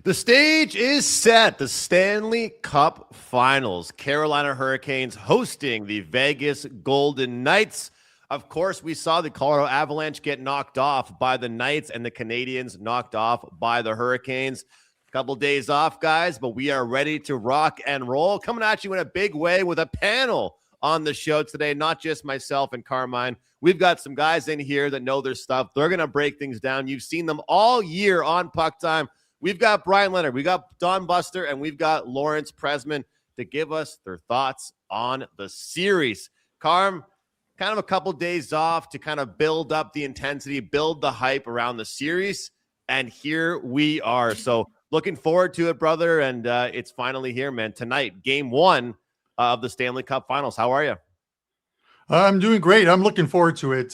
The stage is set. The Stanley Cup Finals. Carolina Hurricanes hosting the Vegas Golden Knights. Of course, we saw the Colorado Avalanche get knocked off by the Knights and the Canadiens knocked off by the Hurricanes. A couple days off, guys, but we are ready to rock and roll. Coming at you in a big way with a panel on the show today, not just myself and Carmine. We've got some guys in here that know their stuff. They're going to break things down. You've seen them all year on PuckTime. We've got Brian Leonard, we got Don Buster, and we've got Lawrence Presman to give us their thoughts on the series. Carm, kind of a couple days off to kind of build up the intensity, build the hype around the series, and here we are. So looking forward to it, brother, and it's finally here, man. Tonight, game one of the Stanley Cup Finals. How are you? I'm doing great. I'm looking forward to it.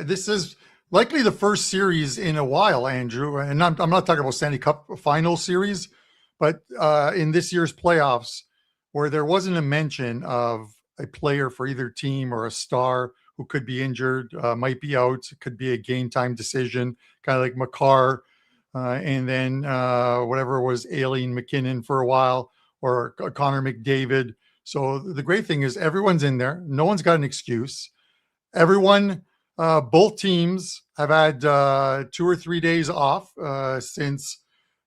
This is likely the first series in a while, Andrew, and I'm not talking about Stanley Cup final series, but in this year's playoffs, where there wasn't a mention of a player for either team or a star who could be injured, might be out, it could be a game time decision, kind of like Makar, and then whatever was Aileen McInnis for a while, or Connor McDavid. So the great thing is everyone's in there. No one's got an excuse. Everyone, both teams have had 2 or 3 days off since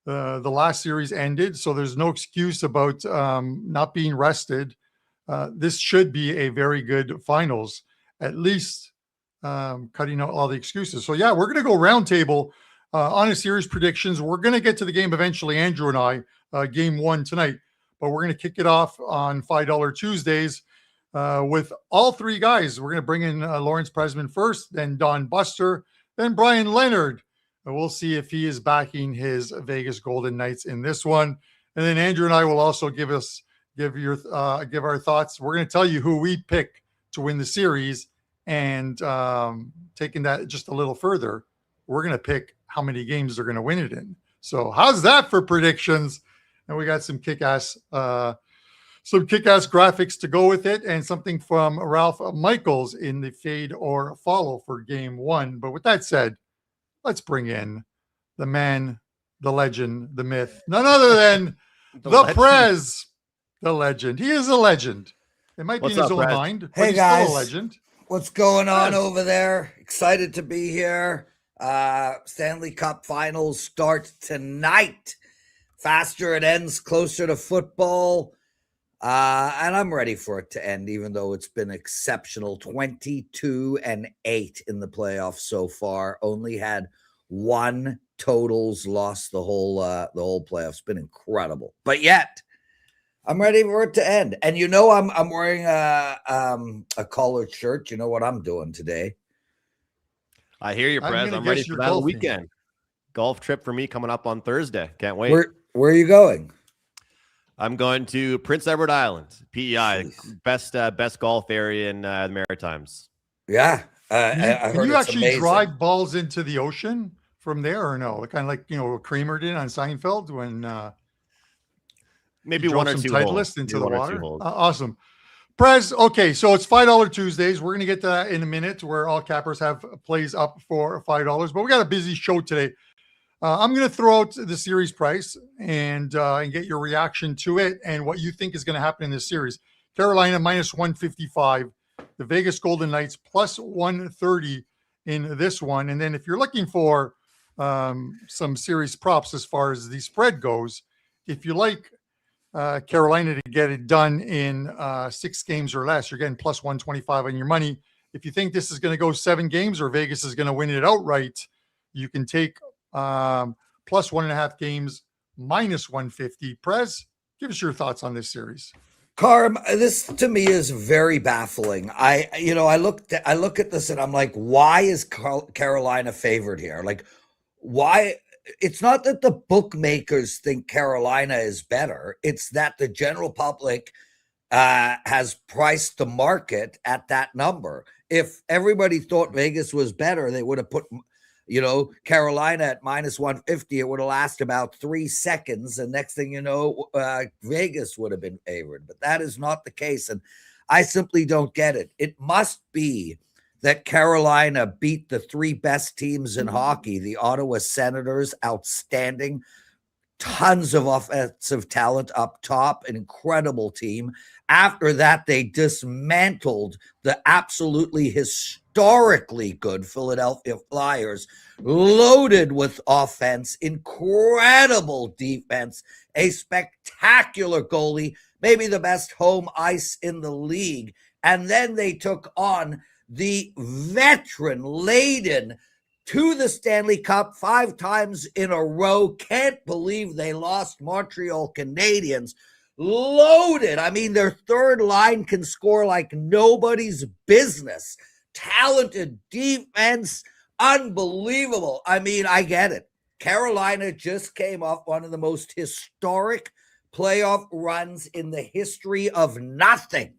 the last series ended. So there's no excuse about not being rested. This should be a very good finals, at least cutting out all the excuses. So yeah, we're going to go roundtable on a series predictions. We're going to get to the game eventually, Andrew and I, game one tonight. But we're going to kick it off on $5 Tuesdays with all three guys. We're going to bring in Lawrence Presman first, then Don Buster, then Brian Leonard. And we'll see if he is backing his Vegas Golden Knights in this one. And then Andrew and I will also give our thoughts. We're going to tell you who we pick to win the series. And taking that just a little further, we're going to pick how many games they're going to win it in. So how's that for predictions? And we got some kick-ass graphics to go with it, and something from Ralph Michaels in the fade or follow for game one. But with that said, let's bring in the man, the legend, the myth, none other than the Prez, the legend. He is a legend. It might be in his own mind, but he's still a legend. What's going on over there? Excited to be here. Stanley Cup Finals start tonight. Faster it ends, closer to football. And I'm ready for it to end, even though it's been exceptional. 22-8 in the playoffs so far. Only had one totals lost the whole playoffs. Been incredible. But yet, I'm ready for it to end. And you know I'm wearing a collared shirt. You know what I'm doing today? I hear you, Prez. I'm ready for that weekend. Golf trip for me coming up on Thursday. Can't wait. Where are you going? I'm going to Prince Edward Island, PEI, best golf area in the Maritimes. Yeah. I heard can you actually amazing. drive balls into the ocean from there or no? Kind of like, Kramer did on Seinfeld when maybe one or two holes into the water. Awesome. Prez, okay, so it's $5 Tuesdays. We're going to get to that in a minute where all cappers have plays up for $5, but we got a busy show today. I'm going to throw out the series price and get your reaction to it and what you think is going to happen in this series. Carolina minus 155, the Vegas Golden Knights plus 130 in this one. And then if you're looking for some series props as far as the spread goes, if you like Carolina to get it done in 6 games or less, you're getting plus 125 on your money. If you think this is going to go 7 games or Vegas is going to win it outright, you can take plus 1.5 games, minus 150. Prez, give us your thoughts on this series. Carm, this to me is very baffling. I look at this and I'm like, why is Carolina favored here? Like, why? It's not that the bookmakers think Carolina is better. It's that the general public has priced the market at that number. If everybody thought Vegas was better, they would have put Carolina at minus 150, it would have lasted about 3 seconds. And next thing you know, Vegas would have been favored. But that is not the case. And I simply don't get it. It must be that Carolina beat the 3 best teams in hockey, the Ottawa Senators, outstanding, tons of offensive talent up top, an incredible team. After that, they dismantled the absolutely historically good Philadelphia Flyers, loaded with offense, incredible defense, a spectacular goalie, maybe the best home ice in the league. And then they took on the veteran-laden to the Stanley Cup 5 times in a row. Can't believe they lost Montreal Canadiens. Loaded. I mean, their third line can score like nobody's business. Talented defense. Unbelievable. I mean, I get it. Carolina just came off one of the most historic playoff runs in the history of nothing.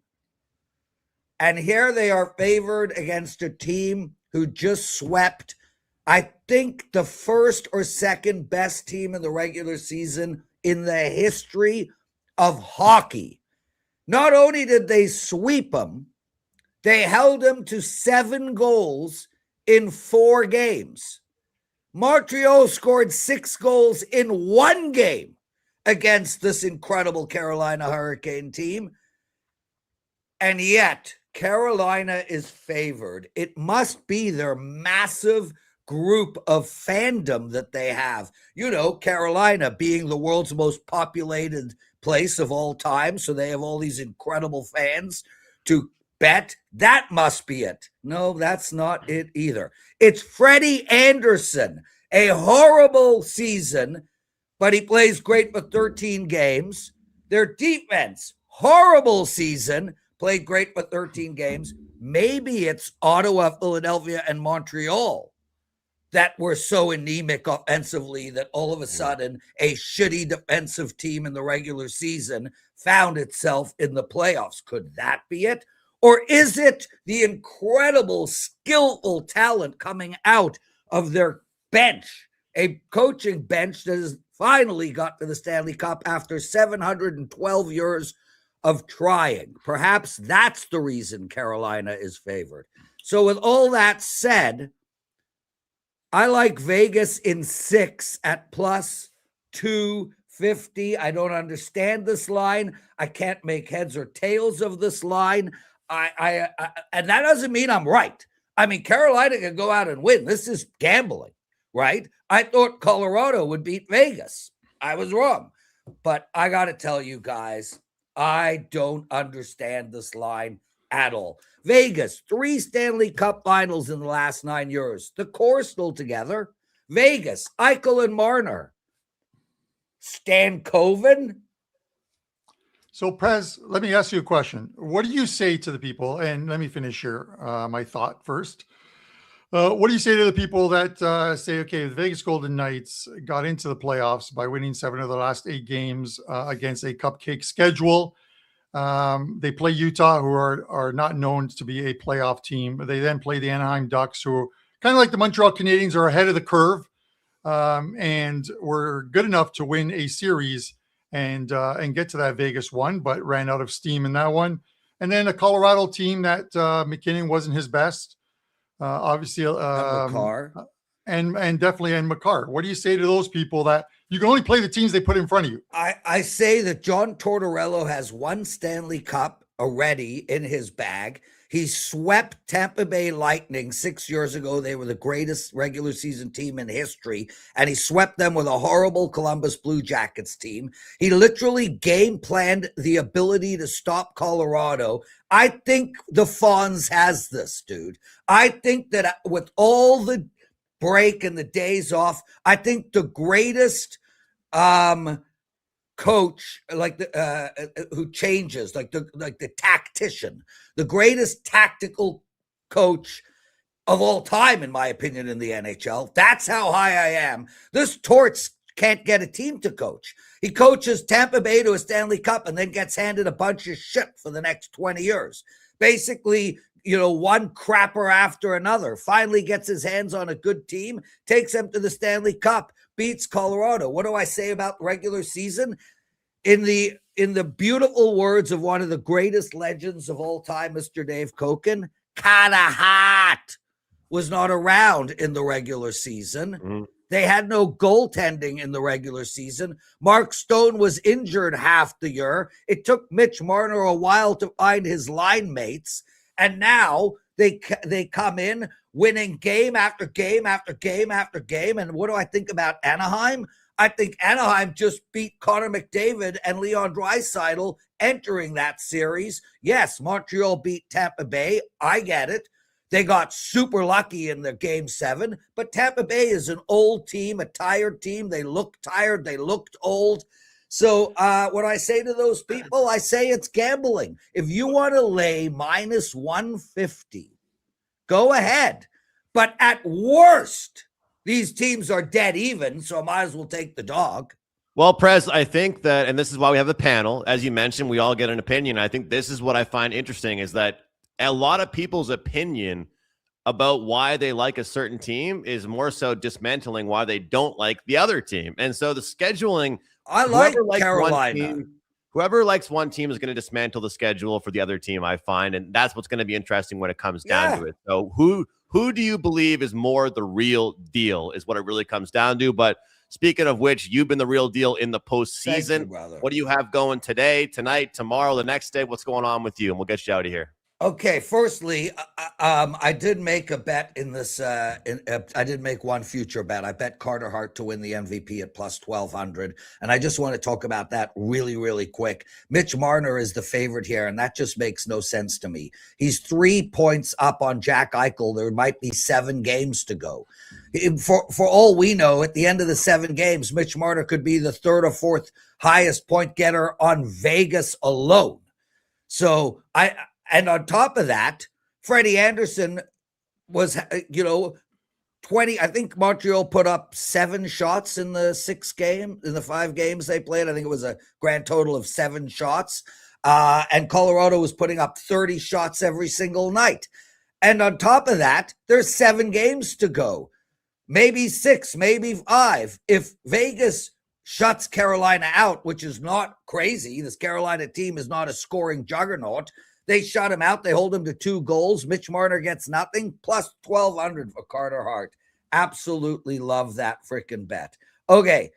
And here they are favored against a team who just swept, I think, the first or second best team in the regular season in the history of hockey. Not only did they sweep them, they held them to 7 goals in 4 games. Montreal scored 6 goals in 1 game against this incredible Carolina Hurricane team. And yet, Carolina is favored. It must be their massive group of fandom that they have. You know, Carolina being the world's most populated place of all time, so they have all these incredible fans to bet. That must be it. No, that's not it either. It's Freddie Anderson, a horrible season, but he plays great for 13 games. Their defense, horrible season, played great for 13 games. Maybe it's Ottawa, Philadelphia, and Montreal that were so anemic offensively that all of a sudden a shitty defensive team in the regular season found itself in the playoffs. Could that be it? Or is it the incredible, skillful talent coming out of their bench, a coaching bench that has finally got to the Stanley Cup after 712 years of trying? Perhaps that's the reason Carolina is favored. So with all that said, I like Vegas in 6 at plus 250. I don't understand this line. I can't make heads or tails of this line. And that doesn't mean I'm right. I mean, Carolina can go out and win. This is gambling, right? I thought Colorado would beat Vegas. I was wrong. But I got to tell you guys, I don't understand this line at all. Vegas, 3 Stanley Cup Finals in the last 9 years. The core still together. Vegas, Eichel and Marner. Stankoven. So, Prez, let me ask you a question. What do you say to the people? And let me finish here my thought first. What do you say to the people that say, okay, the Vegas Golden Knights got into the playoffs by winning 7 of the last 8 games against a cupcake schedule? They play Utah, who are not known to be a playoff team. They then play the Anaheim Ducks, who kind of like the Montreal Canadiens are ahead of the curve and were good enough to win a series and get to that Vegas one, but ran out of steam in that one. And then a Colorado team that McInnis wasn't his best. Obviously, and definitely Makar. What do you say to those people that you can only play the teams they put in front of you? I say that John Tortorella has 1 Stanley Cup already in his bag. He swept Tampa Bay Lightning 6 years ago. They were the greatest regular season team in history, and he swept them with a horrible Columbus Blue Jackets team. He literally game planned the ability to stop Colorado. I think the Fonz has this, dude. I think that with all the break and the days off, I think the greatest coach, like who changes, like the tactician, the greatest tactical coach of all time, in my opinion, in the NHL. That's how high I am. This Torts can't get a team to coach. He coaches Tampa Bay to a Stanley Cup and then gets handed a bunch of shit for the next 20 years. Basically, you know, one crapper after another. Finally gets his hands on a good team, takes them to the Stanley Cup, beats Colorado. What do I say about the regular season? In the beautiful words of one of the greatest legends of all time, Mr. Dave Koken, Carter Hart was not around in the regular season. Mm-hmm. They had no goaltending in the regular season. Mark Stone was injured half the year. It took Mitch Marner a while to find his line mates. And now they come in winning game after game after game after game. And what do I think about Anaheim? I think Anaheim just beat Connor McDavid and Leon Draisaitl entering that series. Yes, Montreal beat Tampa Bay. I get it. They got super lucky in the game 7, but Tampa Bay is an old team, a tired team. They looked tired. They looked old. So what I say to those people, I say it's gambling. If you want to lay minus 150, go ahead. But at worst, these teams are dead even, so I might as well take the dog. Well, Prez, I think that, and this is why we have the panel, as you mentioned, we all get an opinion. I think this is what I find interesting is that a lot of people's opinion about why they like a certain team is more so dismantling why they don't like the other team. And so the scheduling, I like Carolina. Whoever likes one team is going to dismantle the schedule for the other team, I find. And that's what's going to be interesting when it comes down to it. So who do you believe is more the real deal is what it really comes down to. But speaking of which, you've been the real deal in the postseason. What do you have going today, tonight, tomorrow, the next day? What's going on with you? And we'll get you out of here. Okay, firstly, I did make a bet in this. I did make one future bet. I bet Carter Hart to win the MVP at plus 1,200. And I just want to talk about that really, really quick. Mitch Marner is the favorite here, and that just makes no sense to me. He's 3 points up on Jack Eichel. There might be 7 games to go. For all we know, at the end of the 7 games, Mitch Marner could be the 3rd or 4th highest point getter on Vegas alone. So And on top of that, Freddie Anderson was, 20. I think Montreal put up 7 shots in the 5 games they played. I think it was a grand total of 7 shots. And Colorado was putting up 30 shots every single night. And on top of that, there's 7 games to go. Maybe 6, maybe 5. If Vegas shuts Carolina out, which is not crazy, this Carolina team is not a scoring juggernaut. They shut him out. They hold him to 2 goals. Mitch Marner gets nothing, plus 1,200 for Carter Hart. Absolutely love that freaking bet. Okay,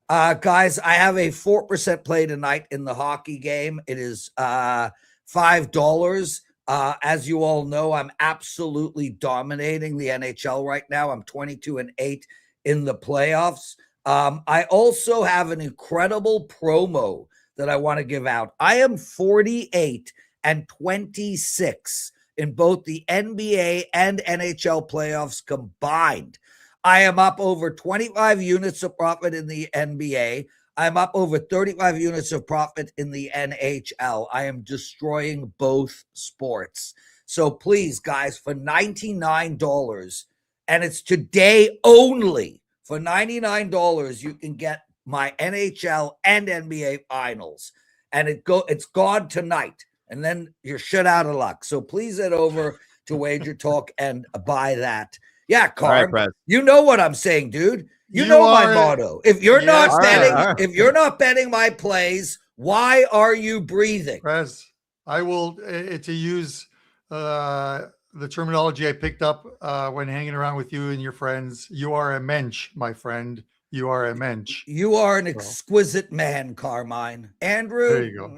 guys, I have a 4% play tonight in the hockey game. It is $5. As you all know, I'm absolutely dominating the NHL right now. I'm 22-8 in the playoffs. I also have an incredible promo that I want to give out. I am 48 and 26 in both the NBA and NHL playoffs combined. I am up over 25 units of profit in the NBA. I'm up over 35 units of profit in the NHL. I am destroying both sports. So please, guys, for $99, and it's today only, for $99, you can get my NHL and NBA finals. And it's gone tonight. And then you're shut out of luck. So please head over to Wager Talk and buy that. Yeah, Carm, right, you know what I'm saying, dude. You know my motto. If you're not betting, if you're not betting my plays, why are you breathing? Prez, I will to use the terminology I picked up when hanging around with you and your friends. You are a mensch, my friend. You are a mensch. You are an exquisite man, Carmine. Andrew. There you go.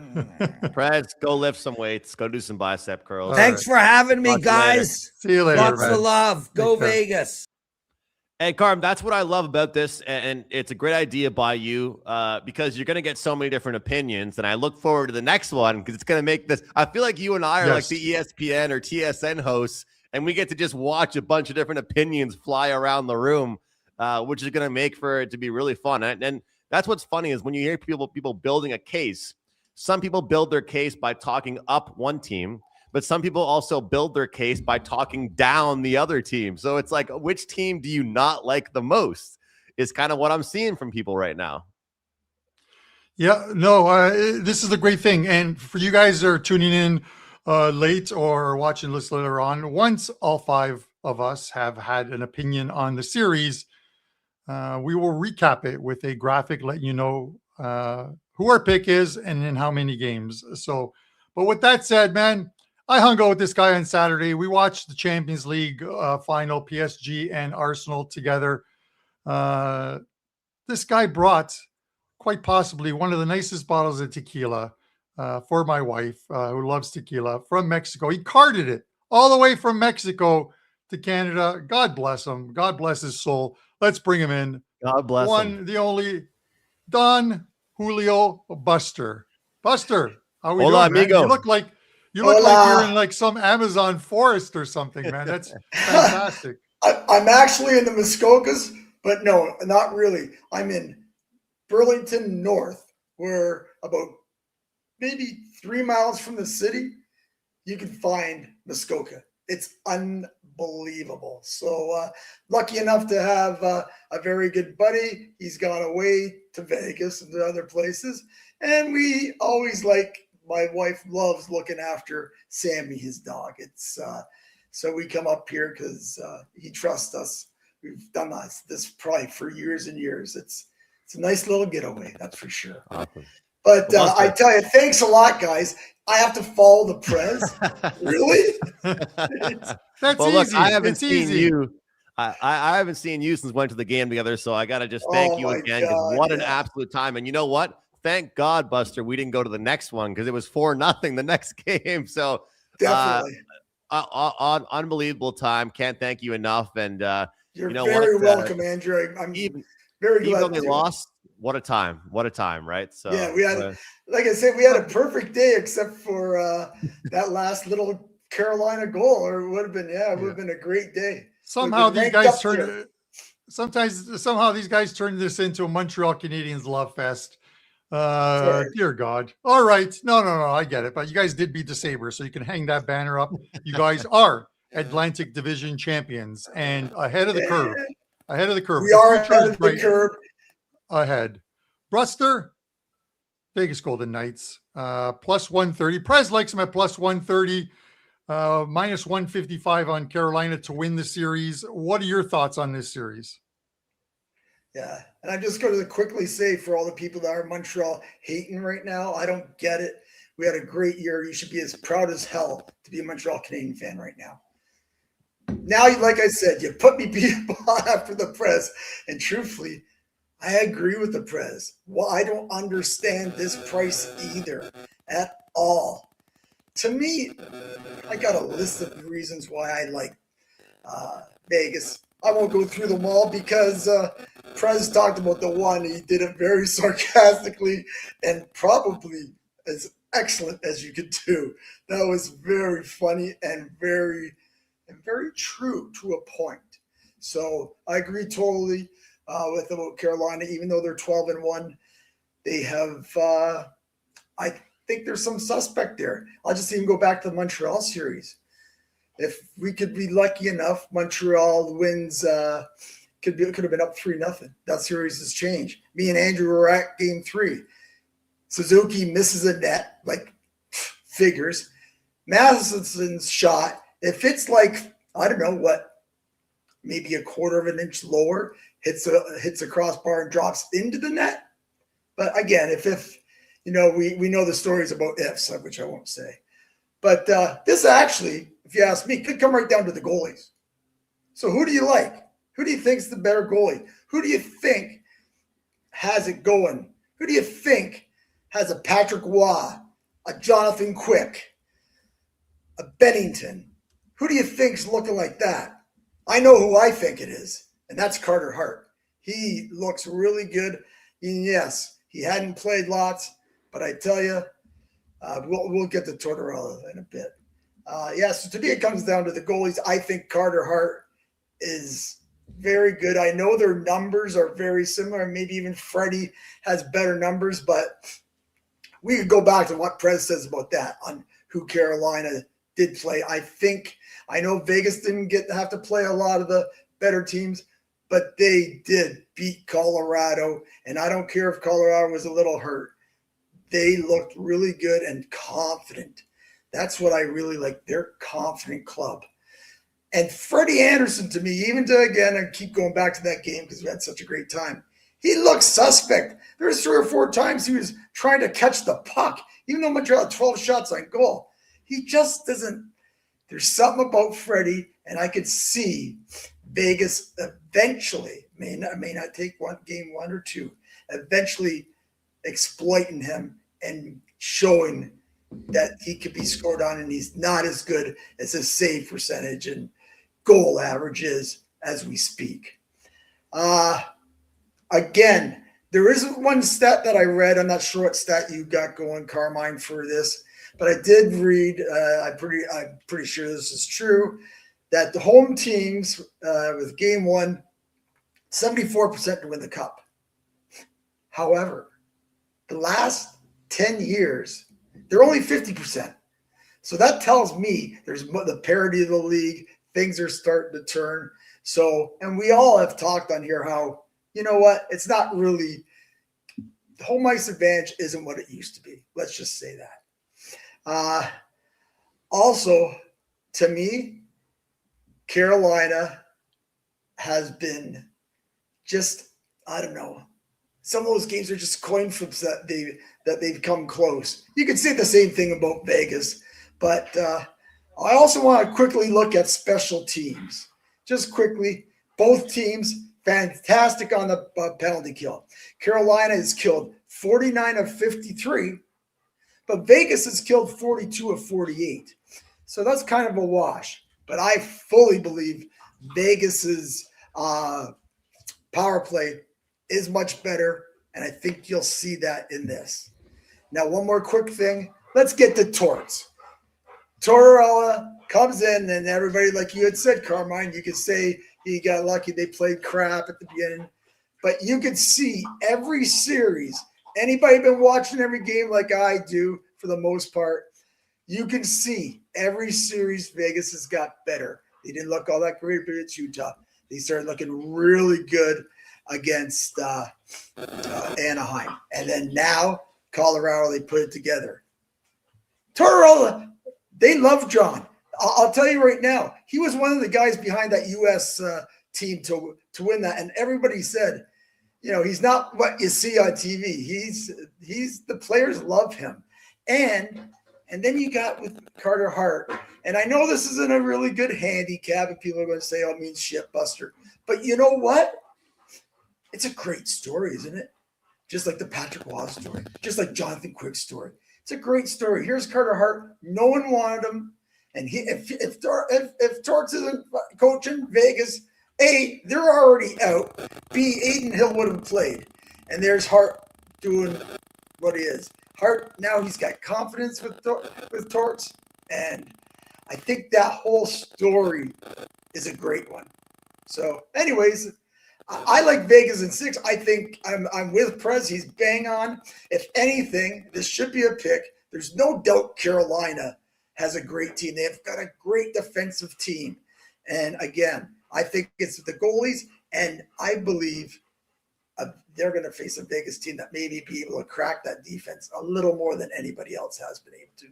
Prez, go lift some weights. Go do some bicep curls. Thanks for having me, guys. See you later. Lots of love. Go Vegas. Hey, Carm, that's what I love about this, and it's a great idea by you because you're going to get so many different opinions, and I look forward to the next one because it's going to make this. I feel like you and I are like the ESPN or TSN hosts, and we get to just watch a bunch of different opinions fly around the room, which is going to make for it to be really fun. And that's what's funny is when you hear people building a case, some people build their case by talking up one team, but some people also build their case by talking down the other team. So it's like, which team do you not like the most is kind of what I'm seeing from people right now. Yeah, no, this is the great thing. And for you guys that are tuning in late or watching this later on, once all 5 of us have had an opinion on the series, we will recap it with a graphic, letting you know who our pick is and in how many games. So, but with that said, man, I hung out with this guy on Saturday. We watched the Champions League final, PSG and Arsenal together. This guy brought quite possibly one of the nicest bottles of tequila for my wife, who loves tequila, from Mexico. He carted it all the way from Mexico to Canada. God bless him. God bless his soul. Let's bring him in. God bless him. One, the only, Don Julio Buster. Buster, how we Hola, doing, man? amigo. You look like you're in like some Amazon forest or something, man. That's fantastic. I'm actually in the Muskokas, but no, not really. I'm in Burlington North, where about maybe 3 miles from the city, you can find Muskoka. It's unbelievable. So lucky enough to have a very good buddy. He's gone away to Vegas and to other places. And we always my wife loves looking after Sammy, his dog. It's so we come up here because he trusts us. We've done this probably for years and years. It's a nice little getaway, that's for sure. Awesome. But I tell you, thanks a lot, guys. I have to follow the Prez. Really? That's Well, easy. look, I haven't It's seen easy. you. I haven't seen you since we went to the game together, so I got to just thank you my again, because God, what an yeah. absolute time. And you know what? Thank God, Buster, we didn't go to the next one, because it was 4-0 the next game. So Definitely. unbelievable time. Can't thank you enough. And You're you know very what? welcome, Andrew. I'm Even very glad though to they do it. lost, what a time. What a time, right? So Yeah, we had, like I said, we had a perfect day except for that last little Carolina goal, or it would have been, it would have been a great day. Somehow We've been these ranked guys up turned there. somehow these guys turned this into a Montreal Canadiens love fest. Sorry. Dear God. All right. No, I get it. But you guys did beat the Sabres, so you can hang that banner up. You guys are Atlantic Division champions and ahead of the curve. Ahead of the curve. We The are future ahead is of the bright curve. ahead. Bruster, Vegas Golden Knights, plus 130. Prez likes them at plus 130, minus 155 on Carolina to win the series. What are your thoughts on this series? Yeah. And I'm just going to quickly say, for all the people that are Montreal hating right now, I don't get it. We had a great year. You should be as proud as hell to be a Montreal Canadian fan right now. Now, like I said, you put me beat up after the Prez. And truthfully, I agree with the Prez. Well, I don't understand this price either at all. To me, I got a list of reasons why I like Vegas. I won't go through them all because Prez talked about the one. He did it very sarcastically and probably as excellent as you could do. That was very funny and very true to a point. So I agree totally with about Carolina. Even though they're 12-1, they have. I think there's some suspect there. I'll just even go back to the Montreal series. If we could be lucky enough, Montreal wins. Could have been up 3-0. That series has changed. Me and Andrew were at Game 3. Suzuki misses a net, like figures. Matheson's shot, if it's like, I don't know what, maybe a quarter of an inch lower, hits a crossbar and drops into the net. But again, if you know, we know the stories about ifs, which I won't say. But this actually, if you ask me, could come right down to the goalies. So who do you like? Who do you think's the better goalie? Who do you think has it going? Who do you think has a Patrick Waugh, a Jonathan Quick, a Bennington? Who do you think's looking like that? I know who I think it is, and that's Carter Hart. He looks really good. And yes, he hadn't played lots, but I tell you, we'll get to Tortorella in a bit. So to me, it comes down to the goalies. I think Carter Hart is very good. I know their numbers are very similar. Maybe even Freddie has better numbers, but we could go back to what Prez says about that on who Carolina did play. I know Vegas didn't have to play a lot of the better teams, but they did beat Colorado. And I don't care if Colorado was a little hurt. They looked really good and confident. That's what I really like. They're a confident club. And Freddie Anderson, to me, even to, again, I keep going back to that game because we had such a great time. He looked suspect. There's 3 or 4 times he was trying to catch the puck, even though Montreal had 12 shots on goal. He just doesn't. There's something about Freddie, and I could see Vegas eventually may not take game one or two, eventually exploiting him and showing that he could be scored on, and he's not as good as his save percentage and goal average is as we speak. Again, there is one stat that I read. I'm not sure what stat you got going, Carmine, for this, but I did read. I'm pretty sure this is true, that the home teams with game one, 74% to win the cup. However, the last 10 years, they're only 50%. So that tells me there's the parity of the league. Things are starting to turn. So, and we all have talked on here how, you know what, it's not really, home ice advantage isn't what it used to be. Let's just say that. Also, to me, Carolina has been just, I don't know, some of those games are just coin flips that they've come close. You could say the same thing about Vegas, but I also want to quickly look at special teams. Just quickly, both teams fantastic on the penalty kill. Carolina has killed 49 of 53, but Vegas has killed 42 of 48. So that's kind of a wash. But I fully believe Vegas's power play is much better, and I think you'll see that in this. Now, one more quick thing. Let's get to Torts. Tortorella comes in, and everybody, like you had said, Carmine, you could say he got lucky. They played crap at the beginning. But you could see every series, anybody been watching every game like I do for the most part, you can see every series Vegas has got better. They didn't look all that great against Utah. They started looking really good against Anaheim. And then now, Colorado, they put it together. Tortorella, they love John. I'll tell you right now, he was one of the guys behind that U.S. Team to win that. And everybody said, you know, he's not what you see on TV. He's the players love him. And then you got with Carter Hart. And I know this isn't a really good handicap, and people are going to say, oh, it means shit buster. But you know what? It's a great story, isn't it? Just like the Patrick Waugh story, just like Jonathan Quick's story. It's a great story. Here's Carter Hart. No one wanted him. And if Torts isn't coaching Vegas, A, they're already out. B, Aiden Hill would have played. And there's Hart doing what he is. Hart, now he's got confidence with Torts. And I think that whole story is a great one. So anyways, I like Vegas in 6. I think I'm with Prez. He's bang on. If anything, this should be a pick. There's no doubt Carolina has a great team. They've got a great defensive team. And again, I think it's the goalies, and I believe they're going to face a Vegas team that maybe be able to crack that defense a little more than anybody else has been able to.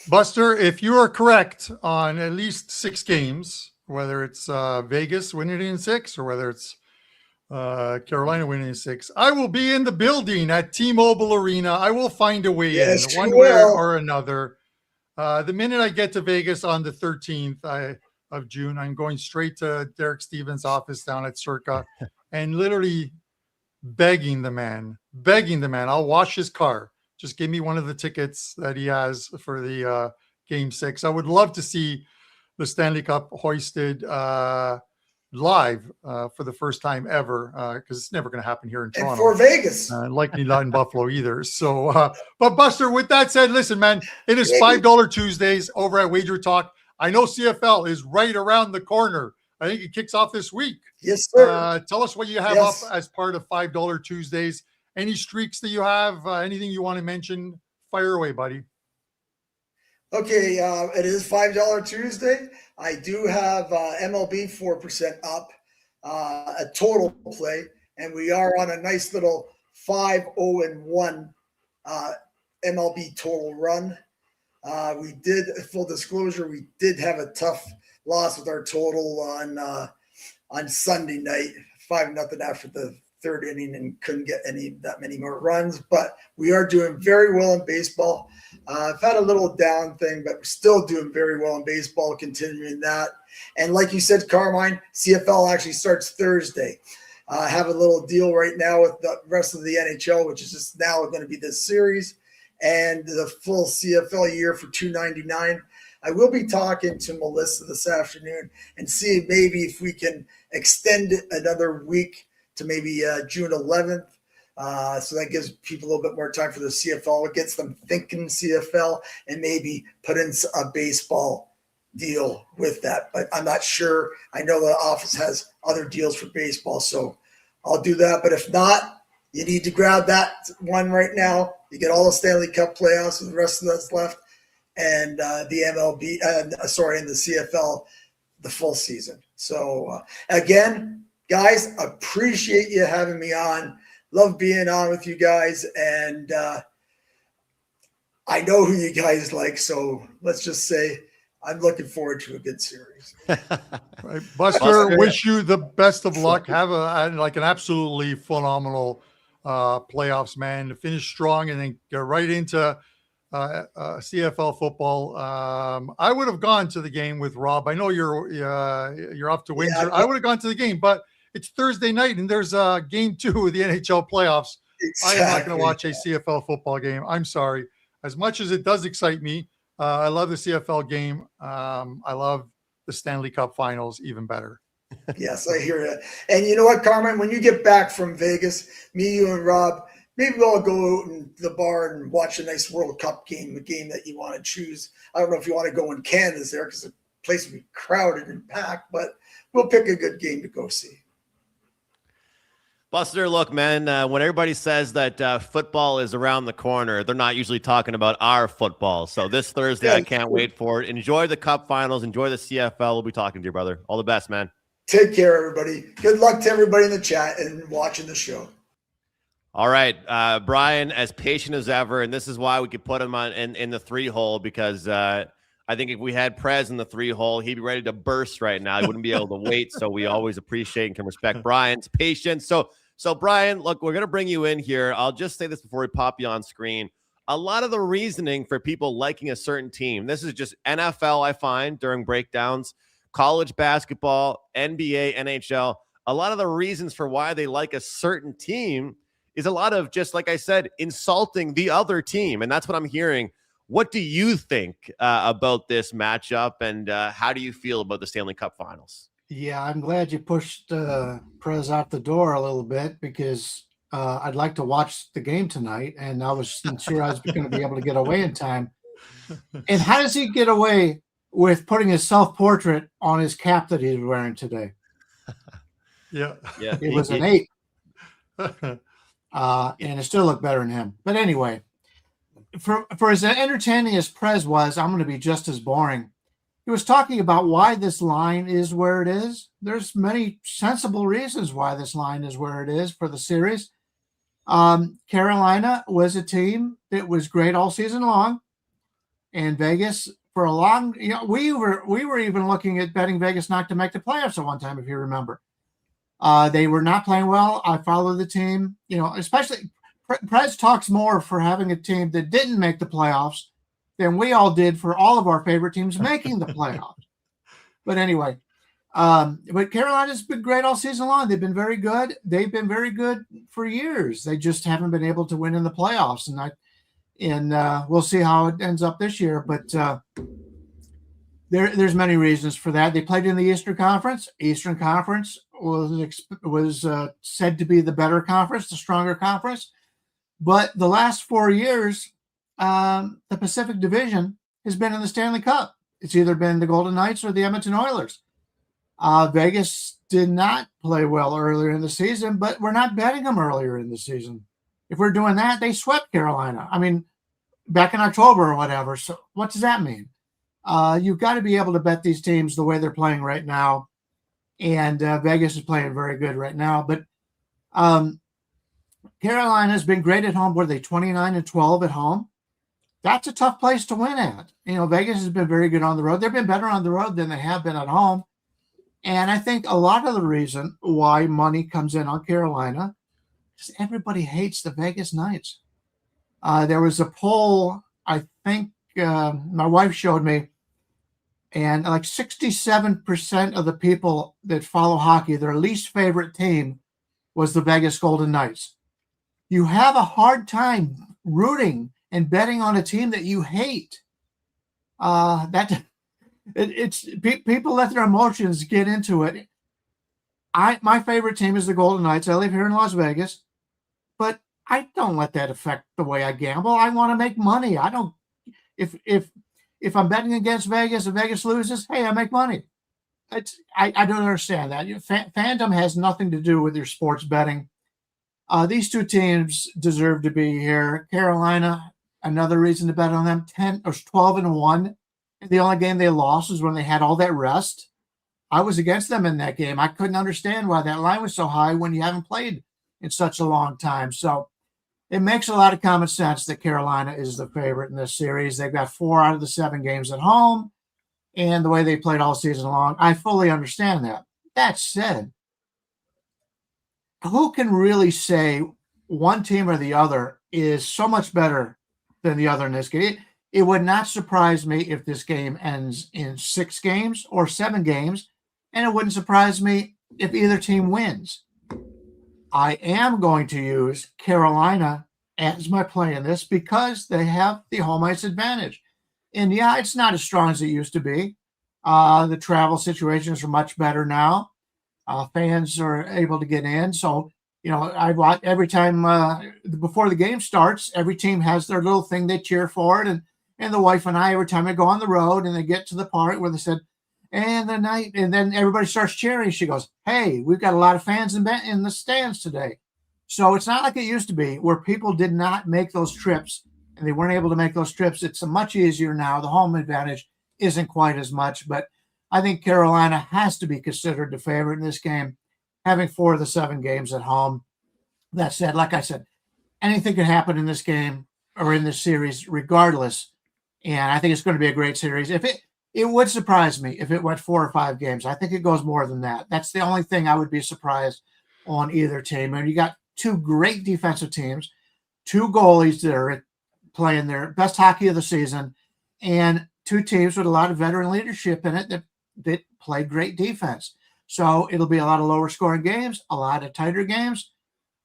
Buster, if you are correct on at least 6 games, whether it's Vegas winning in 6 or whether it's Carolina winning in 6, I will be in the building at T-Mobile Arena. I will find a way in one way or another. The minute I get to Vegas on the 13th of June, I'm going straight to Derek Stevens' office down at Circa and literally begging the man. I'll wash his car. Just give me one of the tickets that he has for the Game 6. I would love to see the Stanley Cup hoisted live for the first time ever, because it's never going to happen here in Toronto. And for Vegas. Likely not in Buffalo either. So, but Buster, with that said, listen, man, it is $5 Tuesdays over at Wager Talk. I know CFL is right around the corner. I think it kicks off this week. Yes, sir. Tell us what you have up as part of $5 Tuesdays. Any streaks that you have, anything you want to mention, fire away, buddy. Okay, it is $5 Tuesday. I do have MLB 4% up, a total play, and we are on a nice little 5-0-1 MLB total run. We did, full disclosure, we did have a tough loss with our total on Sunday night, 5-0 after the third inning and couldn't get that many more runs. But we are doing very well in baseball. I've had a little down thing, but we're still doing very well in baseball, continuing that. And like you said, Carmine, CFL actually starts Thursday. I have a little deal right now with the rest of the NHL, which is just now going to be this series and the full CFL year for $2.99. I will be talking to Melissa this afternoon and see maybe if we can extend it another week to maybe June 11th. So that gives people a little bit more time for the CFL. It gets them thinking CFL and maybe put in a baseball deal with that. But I'm not sure. I know the office has other deals for baseball, so I'll do that. But if not, you need to grab that one right now. You get all the Stanley Cup playoffs and the rest of that's left, and the MLB, and the CFL, the full season. So again, guys, appreciate you having me on. Love being on with you guys, and I know who you guys like, so let's just say I'm looking forward to a good series. Right. Buster, wish you the best of luck. Have an absolutely phenomenal playoffs, man. Finish strong and then get right into CFL football. I would have gone to the game with Rob. I know you're off to Windsor. I would have gone to the game, but it's Thursday night and there's game 2 of the NHL playoffs. Exactly. I am not going to watch a CFL football game. I'm sorry. As much as it does excite me, I love the CFL game. I love the Stanley Cup Finals even better. Yes, I hear it. And you know what, Carmen? When you get back from Vegas, me, you, and Rob, maybe we'll all go out in the bar and watch a nice World Cup game, a game that you want to choose. I don't know if you want to go in Canada's there because the place will be crowded and packed, but we'll pick a good game to go see. Buster, look, man, when everybody says that football is around the corner, they're not usually talking about our football. So this Thursday, I can't wait for it. Enjoy the Cup Finals. Enjoy the CFL. We'll be talking to you, brother. All the best, man. Take care, everybody. Good luck to everybody in the chat and watching the show. All right, Brian, as patient as ever, and this is why we could put him on in the 3-hole, because I think if we had Prez in the 3-hole, he'd be ready to burst right now. He wouldn't be able to wait. So we always appreciate and can respect Brian's patience. So Brian, look, we're going to bring you in here. I'll just say this before we pop you on screen. A lot of the reasoning for people liking a certain team, this is just NFL, I find, during breakdowns, college basketball, NBA, NHL. A lot of the reasons for why they like a certain team is a lot of, just like I said, insulting the other team. And that's what I'm hearing. What do you think about this matchup, and how do you feel about the Stanley Cup Finals? Yeah, I'm glad you pushed Prez out the door a little bit, because I'd like to watch the game tonight, and I wasn't sure I was going to be able to get away in time. And how does he get away with putting his self-portrait on his cap that he's wearing today? Yeah. It was an 8. And it still looked better than him. But anyway, for as entertaining as Prez was, I'm going to be just as boring. He was talking about why this line is where it is. There's many sensible reasons why this line is where it is for the series. Carolina was a team that was great all season long, and Vegas for a long, we were even looking at betting Vegas not to make the playoffs at one time, if you remember. They were not playing well. I followed the team, especially Prez talks more for having a team that didn't make the playoffs than we all did for all of our favorite teams making the playoffs. But anyway, but Carolina's been great all season long. They've been very good. They've been very good for years. They just haven't been able to win in the playoffs. And we'll see how it ends up this year. But there's many reasons for that. They played in the Eastern Conference. Eastern Conference was said to be the better conference, the stronger conference. But the last 4 years, the Pacific Division has been in the Stanley Cup. It's either been the Golden Knights or the Edmonton Oilers. Vegas did not play well earlier in the season, but we're not betting them earlier in the season. If we're doing that, they swept Carolina. I mean, back in October or whatever. So what does that mean? You've got to be able to bet these teams the way they're playing right now. And Vegas is playing very good right now. But Carolina has been great at home. Were they 29-12 at home? That's a tough place to win at. Vegas has been very good on the road. They've been better on the road than they have been at home. And I think a lot of the reason why money comes in on Carolina Just everybody hates the Vegas Knights. There was a poll, I think my wife showed me, and like 67% of the people that follow hockey, their least favorite team was the Vegas Golden Knights. You have a hard time rooting and betting on a team that you hate. People let their emotions get into it. My favorite team is the Golden Knights. I live here in Las Vegas, but I don't let that affect the way I gamble. I want to make money. I don't. If I'm betting against Vegas and Vegas loses, hey, I make money. I don't understand that. Fandom has nothing to do with your sports betting. These two teams deserve to be here. Carolina, another reason to bet on them, 12-1. And the only game they lost was when they had all that rest. I was against them in that game. I couldn't understand why that line was so high when you haven't played in such a long time. So it makes a lot of common sense that Carolina is the favorite in this series. They've got 4 out of the 7 games at home, and the way they played all season long, I fully understand that. That said, who can really say one team or the other is so much better than the other in this game? It would not surprise me if this game ends in 6 games or 7 games, and it wouldn't surprise me if either team wins. I am going to use Carolina as my play in this because they have the home ice advantage. And yeah, it's not as strong as it used to be. The travel situations are much better now. Fans are able to get in. So, I watch every time before the game starts, every team has their little thing they cheer for it. And the wife and I, every time I go on the road and they get to the part where they said, and then everybody starts cheering. She goes, hey, we've got a lot of fans in the stands today. So it's not like it used to be where people did not make those trips and they weren't able to make those trips. It's much easier now. The home advantage isn't quite as much, but I think Carolina has to be considered the favorite in this game, having 4 of the 7 games at home. That said, like I said, anything can happen in this game or in this series regardless. And I think it's going to be a great series. It would surprise me if it went 4 or 5 games. I think it goes more than that. That's the only thing I would be surprised on either team. And you got 2 great defensive teams, 2 goalies that are playing their best hockey of the season, and 2 teams with a lot of veteran leadership in it that play great defense. So it'll be a lot of lower scoring games, a lot of tighter games.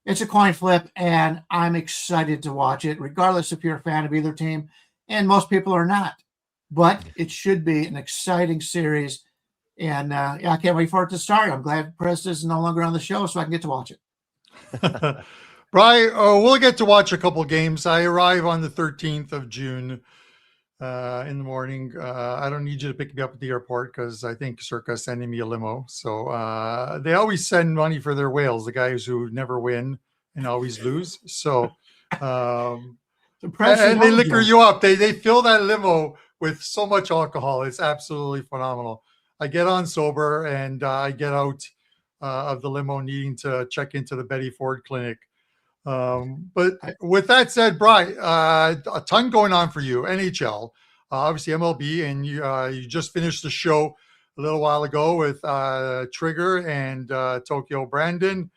It's a coin flip, and I'm excited to watch it, regardless if you're a fan of either team, and most people are not. But it should be an exciting series, and I can't wait for it to start. I'm glad Prez is no longer on the show, so I can get to watch it. Brian, we'll get to watch a couple games. I arrive on the 13th of June in the morning. I don't need you to pick me up at the airport because I think Circa is sending me a limo. So they always send money for their whales, the guys who never win and always lose. So and they liquor you up. They fill that limo with so much alcohol. It's absolutely phenomenal. I get on sober and I get out of the limo needing to check into the Betty Ford Clinic. But with that said, Brian, a ton going on for you. NHL, obviously MLB, and you just finished the show a little while ago with Trigger and Tokyo Brandon.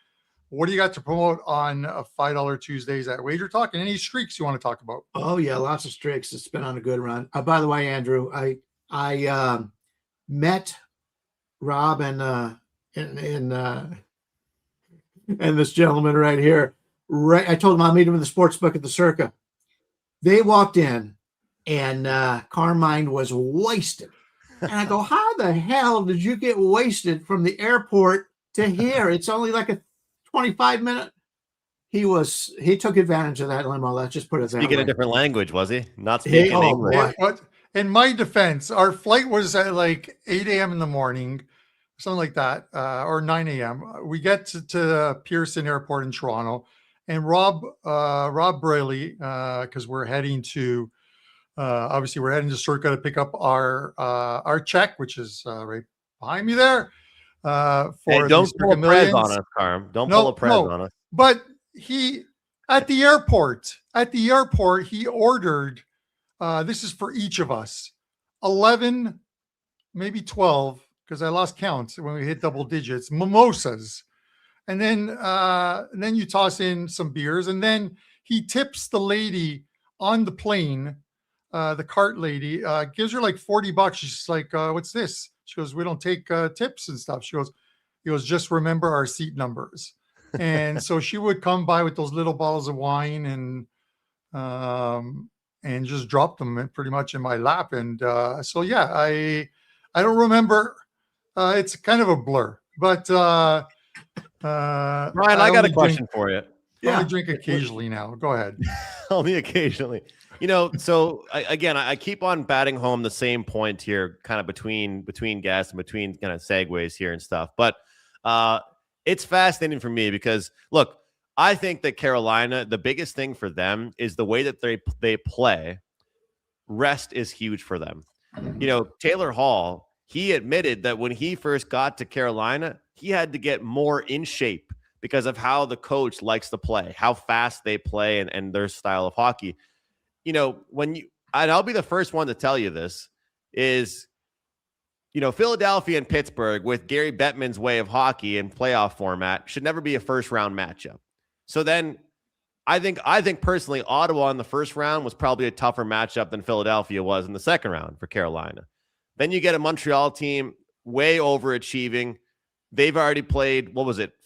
What do you got to promote on $5 Tuesdays at Wager Talk, and any streaks you want to talk about? Oh yeah, lots of streaks. It's been on a good run. By the way, Andrew, I met Rob and this gentleman right here. Right, I told him I'll meet him in the sports book at the Circa. They walked in, and Carmine was wasted. And I go, how the hell did you get wasted from the airport to here? It's only like a 25-minute. He took advantage of that limo. Let's just put it that way. Speaking a different language, was he? Not speaking English. But in my defense, our flight was at like 8 a.m. in the morning, something like that, or 9 a.m. We get to Pearson Airport in Toronto, and Rob Braley, because we're heading to, obviously we're heading to Circa to pick up our check, which is right behind me there. Hey, don't pull a Prez on us, Carm. Don't pull a Prez on us. But he, at the airport, he ordered, this is for each of us, 11, maybe 12, because I lost count when we hit double digits, mimosas. and then you toss in some beers, and then he tips the lady on the plane, the cart lady, gives her like $40. She's like, "What's this?" She goes, "We don't take tips and stuff." He goes, "Just remember our seat numbers." And so she would come by with those little bottles of wine and just drop them pretty much in my lap. And so yeah, I don't remember. It's kind of a blur, but Ryan, I got a question for you. I only drink occasionally now. Go ahead. Only occasionally. So I keep on batting home the same point here, kind of between guests and between kind of segues here and stuff. But it's fascinating for me because, look, I think that Carolina, the biggest thing for them is the way that they play. Rest is huge for them. Taylor Hall, he admitted that when he first got to Carolina, he had to get more in shape because of how the coach likes to play, how fast they play, and their style of hockey. And I'll be the first one to tell you this, is, Philadelphia and Pittsburgh with Gary Bettman's way of hockey and playoff format should never be a first round matchup. So then I think personally, Ottawa in the first round was probably a tougher matchup than Philadelphia was in the second round for Carolina. Then you get a Montreal team way overachieving. They've already played,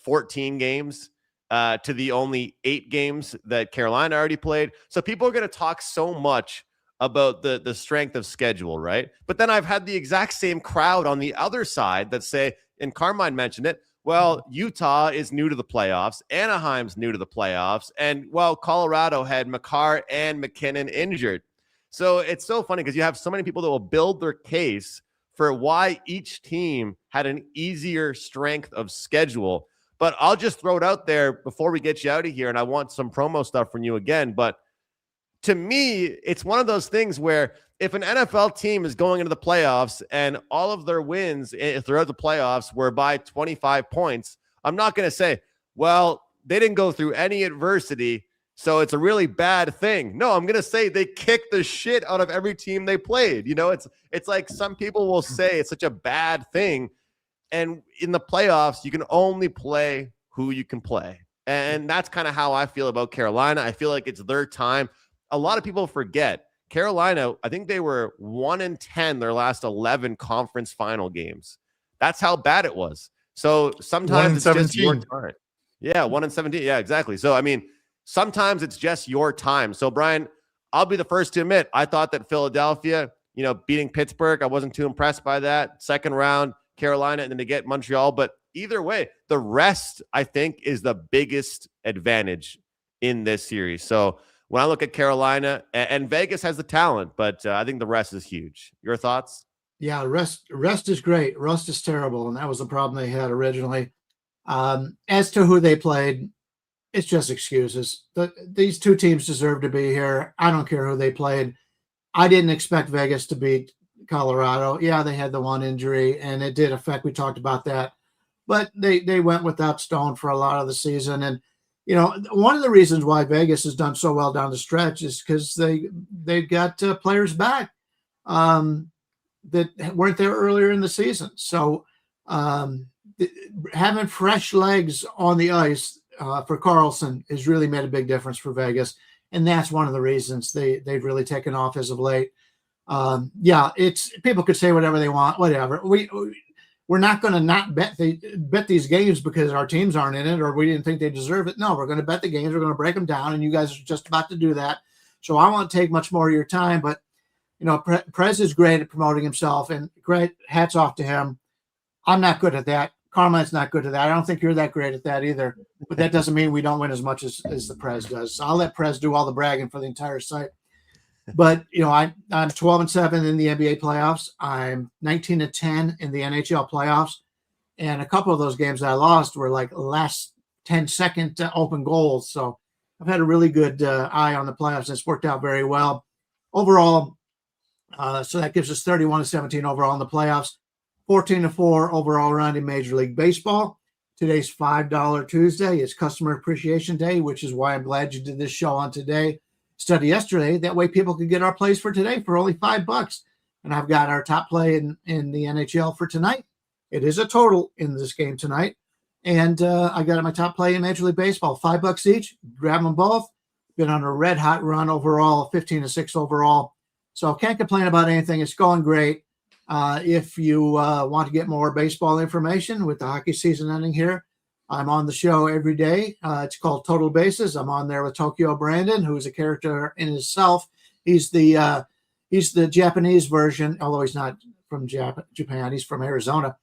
14 games to the only 8 games that Carolina already played. So people are going to talk so much about the strength of schedule, right? But then I've had the exact same crowd on the other side that say, and Carmine mentioned it, well, Utah is new to the playoffs. Anaheim's new to the playoffs. And, Colorado had Makar and McInnis injured. So it's so funny because you have so many people that will build their case for why each team had an easier strength of schedule. But I'll just throw it out there before we get you out of here, and I want some promo stuff from you again. But to me, it's one of those things where if an NFL team is going into the playoffs and all of their wins throughout the playoffs were by 25 points, I'm not going to say, well, they didn't go through any adversity, so it's a really bad thing. No, I'm going to say they kicked the shit out of every team they played. It's like some people will say it's such a bad thing. And in the playoffs, you can only play who you can play. And that's kind of how I feel about Carolina. I feel like it's their time. A lot of people forget Carolina, I think they were 1-10 their last 11 conference final games. That's how bad it was. So sometimes it's just your time. Yeah, 1-17. Yeah, exactly. So, sometimes it's just your time. So, Brian, I'll be the first to admit, I thought that Philadelphia, beating Pittsburgh, I wasn't too impressed by that. Second round, Carolina, and then to get Montreal. But either way, the rest, I think, is the biggest advantage in this series. So when I look at Carolina, and Vegas has the talent, but I think the rest is huge. Your thoughts? Yeah, rest is great. Rust is terrible, and that was the problem they had originally. As to who they played, it's just excuses. These two teams deserve to be here. I don't care who they played. I didn't expect Vegas to beat Colorado. Yeah, they had the one injury, and it did affect. We talked about that, but they went without Stone for a lot of the season. And one of the reasons why Vegas has done so well down the stretch is because they've got players back that weren't there earlier in the season. So having fresh legs on the ice for Carlson has really made a big difference for Vegas, and that's one of the reasons they've really taken off as of late. It's people could say whatever they want, whatever. We're not going to not bet these games because our teams aren't in it or we didn't think they deserve it. No, we're going to bet the games. We're going to break them down, and you guys are just about to do that. So I won't take much more of your time, but Prez is great at promoting himself, and great. Hats off to him. I'm not good at that. Carmine's not good at that. I don't think you're that great at that either. But that doesn't mean we don't win as much as the Prez does. So I'll let Prez do all the bragging for the entire site. But I'm 12-7 in the NBA playoffs. I'm 19-10 in the NHL playoffs, and a couple of those games I lost were like last 10-second open goals. So I've had a really good eye on the playoffs. It's worked out very well overall. So that gives us 31-17 overall in the playoffs, 14-4 overall around in Major League Baseball. Today's $5 Tuesday. It's Customer Appreciation Day, which is why I'm glad you did this show on today. Study yesterday. That way people could get our plays for today for only $5. And I've got our top play in the NHL for tonight. It is a total in this game tonight. And I got my top play in Major League Baseball, $5 each. Grab them both. Been on a red hot run overall, 15-6 overall. So can't complain about anything. It's going great. If you want to get more baseball information with the hockey season ending here, I'm on the show every day. It's called Total Bases. I'm on there with Tokyo Brandon, who is a character in himself. He's the Japanese version, although he's not from Japan. He's from Arizona,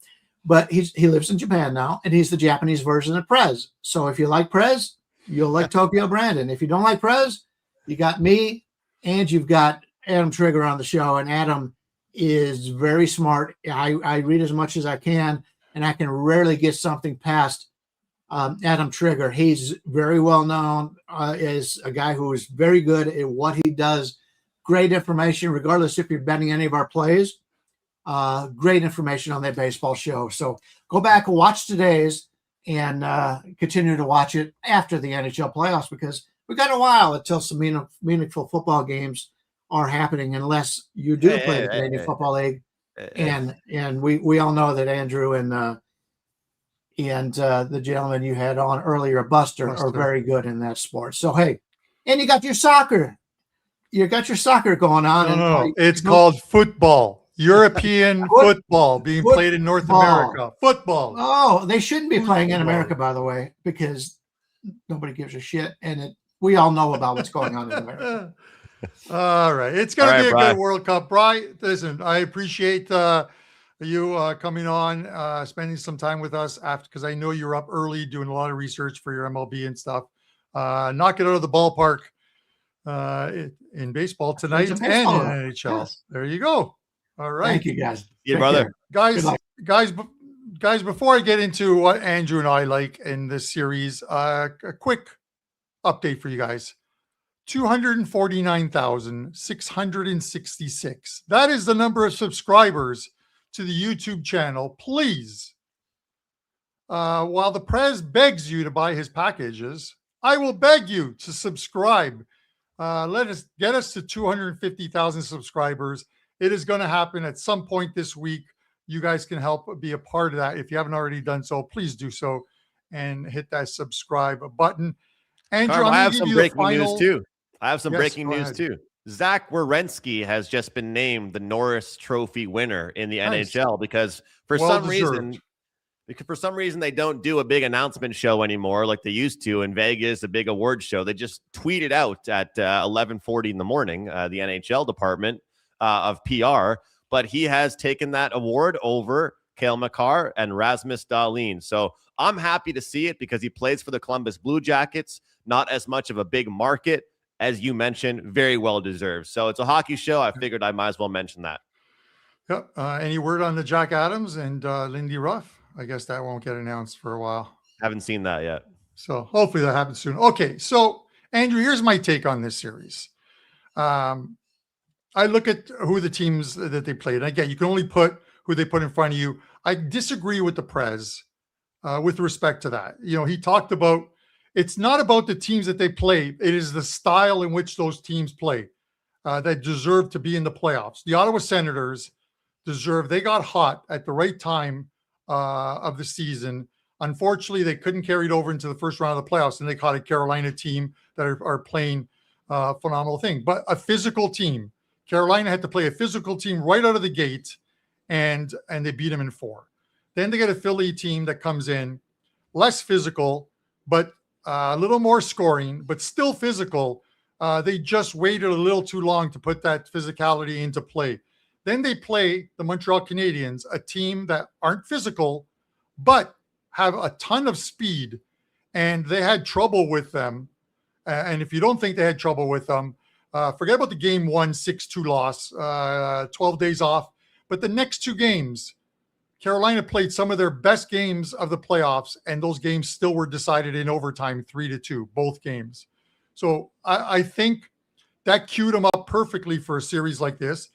but he lives in Japan now, and he's the Japanese version of Prez. So if you like Prez, you'll like Tokyo Brandon. If you don't like Prez, you got me, and you've got Adam Trigger on the show, and Adam is very smart. I read as much as I can, and I can rarely get something past Adam Trigger. He's very well known as a guy who is very good at what he does. Great information, regardless if you're betting any of our plays. Great information on that baseball show. So go back and watch today's and continue to watch it after the NHL playoffs, because we got a while until some meaningful football games are happening, unless you do play the Canadian Football League. And we all know that Andrew and the gentleman you had on earlier, Buster, are very good in that sport. So, hey, and you got your soccer. You got your soccer going on. No, it's called football. European football being played in North America. Football. Oh, they shouldn't be playing in America, by the way, because nobody gives a shit. And we all know about what's going on in America. All right. It's going to be a good World Cup. Bri, listen, I appreciate you coming on, spending some time with us because I know you're up early doing a lot of research for your MLB and stuff. Knock it out of the ballpark in baseball tonight and in NHL. Yes. There you go. All right. Thank you, guys. Yeah, brother. Guys, before I get into what Andrew and I like in this series, a quick update for you guys. 249,666. That is the number of subscribers to the YouTube channel. Please, while the Prez begs you to buy his packages, I will beg you to subscribe. Get us to 250,000 subscribers. It is going to happen at some point this week. You guys can help be a part of that. If you haven't already done so, please do so and hit that subscribe button. Andrew, I have some breaking news too. Zach Werenski has just been named the Norris Trophy winner in the NHL because for some reason they don't do a big announcement show anymore like they used to in Vegas, a big award show. They just tweeted out at 11:40 in the morning, the NHL department of PR, but he has taken that award over Cale Makar and Rasmus Dahlin. So I'm happy to see it because he plays for the Columbus Blue Jackets, not as much of a big market, as you mentioned, very well deserved. So it's a hockey show. I figured I might as well mention that. Yep. Any word on the Jack Adams and Lindy Ruff? I guess that won't get announced for a while. Haven't seen that yet. So hopefully that happens soon. Okay. So Andrew, here's my take on this series. I look at who the teams that they played. And again, you can only put who they put in front of you. I disagree with the Prez with respect to that. You know, he talked about it's not about the teams that they play. It is the style in which those teams play that deserve to be in the playoffs. The Ottawa Senators they got hot at the right time of the season. Unfortunately, they couldn't carry it over into the first round of the playoffs, and they caught a Carolina team that are playing phenomenal thing. But a physical team. Carolina had to play a physical team right out of the gate, and they beat them in 4. Then they get a Philly team that comes in less physical, but a little more scoring, but still physical. They just waited a little too long to put that physicality into play. Then they play the Montreal Canadiens, a team that aren't physical, but have a ton of speed, and they had trouble with them. And if you don't think they had trouble with them, forget about the game 1 6-2 loss, 12 days off. But the next 2 games, Carolina played some of their best games of the playoffs, and those games still were decided in overtime, 3-2, both games. So I think that queued them up perfectly for a series like this.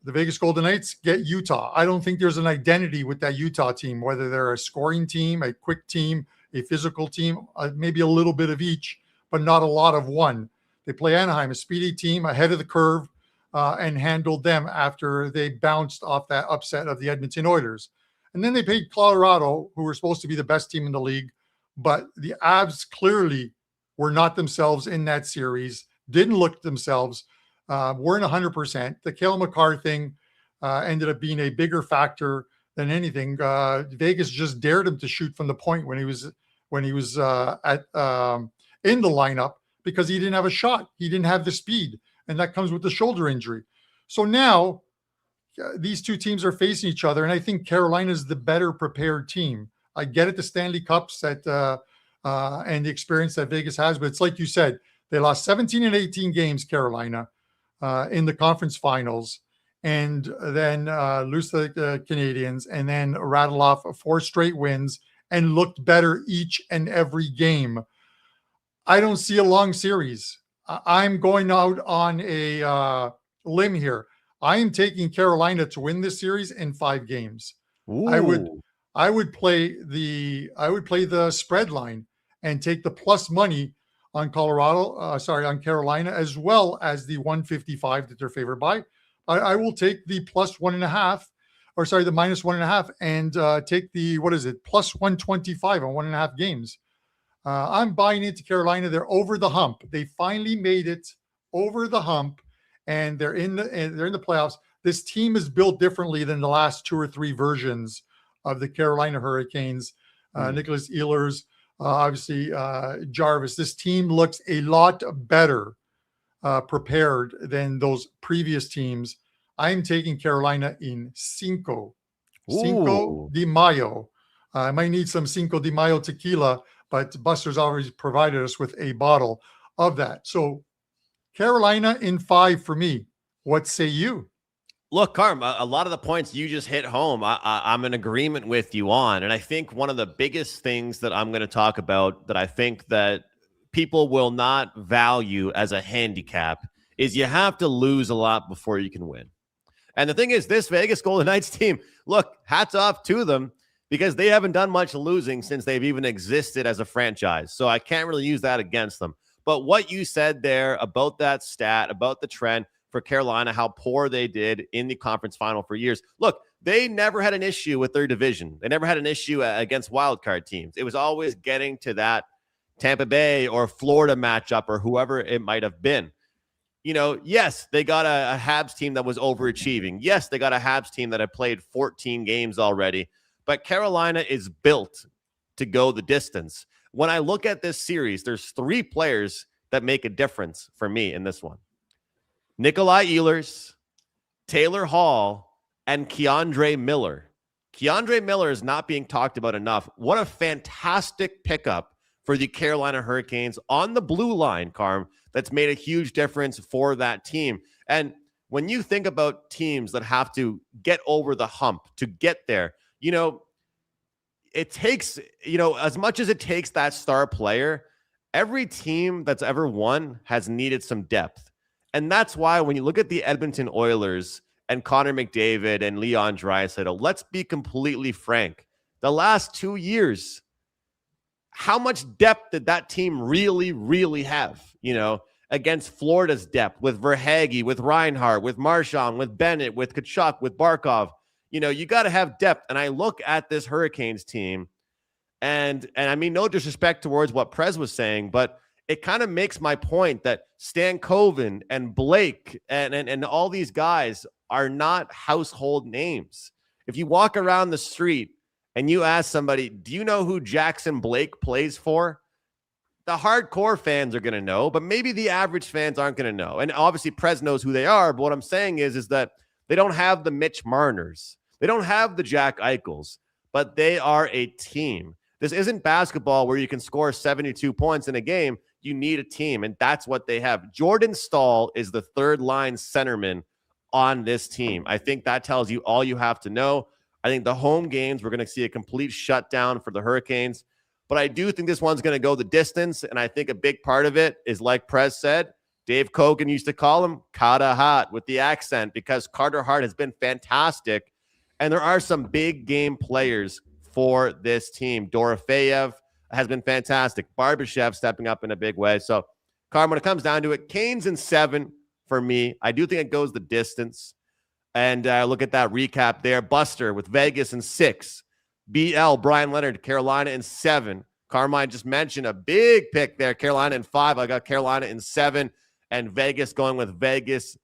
The Vegas Golden Knights get Utah. I don't think there's an identity with that Utah team, whether they're a scoring team, a quick team, a physical team, maybe a little bit of each, but not a lot of one. They play Anaheim, a speedy team ahead of the curve, and handled them after they bounced off that upset of the Edmonton Oilers. And then they played Colorado, who were supposed to be the best team in the league. But the Avs clearly were not themselves in that series, didn't look themselves, weren't 100%. The Cale Makar thing ended up being a bigger factor than anything. Vegas just dared him to shoot from the point when he was at in the lineup because he didn't have a shot. He didn't have the speed, and that comes with the shoulder injury. So now these two teams are facing each other, and I think Carolina is the better prepared team. I get it, the Stanley Cups and the experience that Vegas has, but it's like you said, they lost 17 and 18 games, Carolina, in the conference finals, and then lose to the Canadiens, and then rattle off 4 straight wins and looked better each and every game. I don't see a long series. I'm going out on a limb here. I am taking Carolina to win this series in 5 games. Ooh. I would play the spread line and take the plus money on on Carolina, as well as the 155 that they're favored by. I will take the plus 1.5, the minus 1.5, and take the, plus 125 on 1.5 games. I'm buying into Carolina. They're over the hump. They finally made it over the hump, and they're in the playoffs. This team is built differently than the last 2 or 3 versions of the Carolina Hurricanes. Nicholas Ehlers, obviously Jarvis. This team looks a lot better prepared than those previous teams. I'm taking Carolina in Cinco de Mayo. I might need some Cinco de Mayo tequila, but Buster's already provided us with a bottle of that. So Carolina in 5 for me. What say you? Look, Carm, a lot of the points you just hit home, I'm in agreement with you on. And I think one of the biggest things that I'm going to talk about that I think that people will not value as a handicap is you have to lose a lot before you can win. And the thing is, this Vegas Golden Knights team, look, hats off to them because they haven't done much losing since they've even existed as a franchise. So I can't really use that against them. But what you said there about that stat, about the trend for Carolina, how poor they did in the conference final for years. Look, they never had an issue with their division. They never had an issue against wildcard teams. It was always getting to that Tampa Bay or Florida matchup or whoever it might have been. Yes, they got a Habs team that was overachieving. Yes, they got a Habs team that had played 14 games already. But Carolina is built to go the distance. When I look at this series, there's 3 players that make a difference for me in this one. Nikolai Ehlers, Taylor Hall, and Keandre Miller. Keandre Miller is not being talked about enough. What a fantastic pickup for the Carolina Hurricanes on the blue line, Carm, that's made a huge difference for that team. And when you think about teams that have to get over the hump to get there, it takes, as much as it takes that star player, every team that's ever won has needed some depth. And that's why when you look at the Edmonton Oilers and Connor McDavid and Leon Draisaitl, let's be completely frank. The last 2 years, how much depth did that team really, really have, against Florida's depth with Verhaeghe, with Reinhart, with Marchand, with Bennett, with Tkachuk, with Barkov? You got to have depth. And I look at this Hurricanes team, and I mean, no disrespect towards what Prez was saying, but it kind of makes my point that Stan Coven and Blake and all these guys are not household names. If you walk around the street and you ask somebody, do you know who Jackson Blake plays for? The hardcore fans are going to know, but maybe the average fans aren't going to know. And obviously Prez knows who they are, but what I'm saying is that they don't have the Mitch Marners. They don't have the Jack Eichels, but they are a team. This isn't basketball where you can score 72 points in a game. You need a team, and that's what they have. Jordan Staal is the third-line centerman on this team. I think that tells you all you have to know. I think the home games, we're going to see a complete shutdown for the Hurricanes, but I do think this one's going to go the distance, and I think a big part of it is, like Prez said, Dave Kogan used to call him Carter Hart with the accent because Carter Hart has been fantastic, and there are some big game players for this team. Dorofeyev has been fantastic. Barbashev stepping up in a big way. So, Carm, when it comes down to it, Canes in 7 for me. I do think it goes the distance. And look at that recap there. Buster with Vegas in 6. BL, Brian Leonard, Carolina in 7. Carmine just mentioned a big pick there. Carolina in 5. I got Carolina in 7. And Vegas going with Vegas.